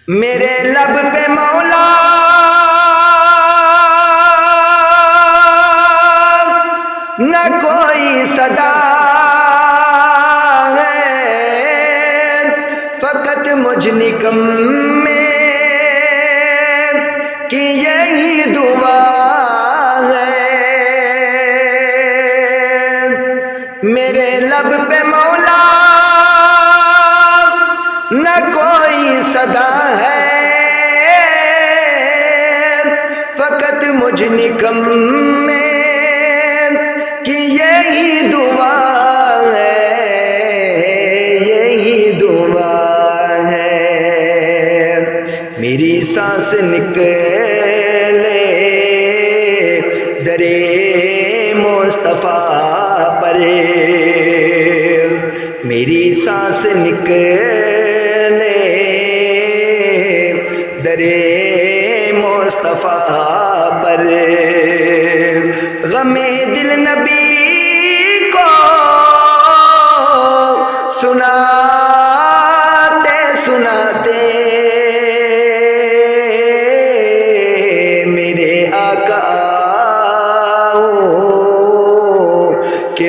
میرے لب پہ مولا نہ کوئی صدا ہے، فقط مجھ نکمے کی یہی دعا ہے۔ میرے لب پہ مولا نہ کوئی صدا ہے، فقط مجھ نکمے کی یہی دعا ہے، یہی دعا ہے۔ میری سانس نکلے درے مصطفیٰ پر، میری سانس نکلے درے مصطفیٰ پر، غم دل نبی کو سناتے سناتے میرے آقا آؤ کہ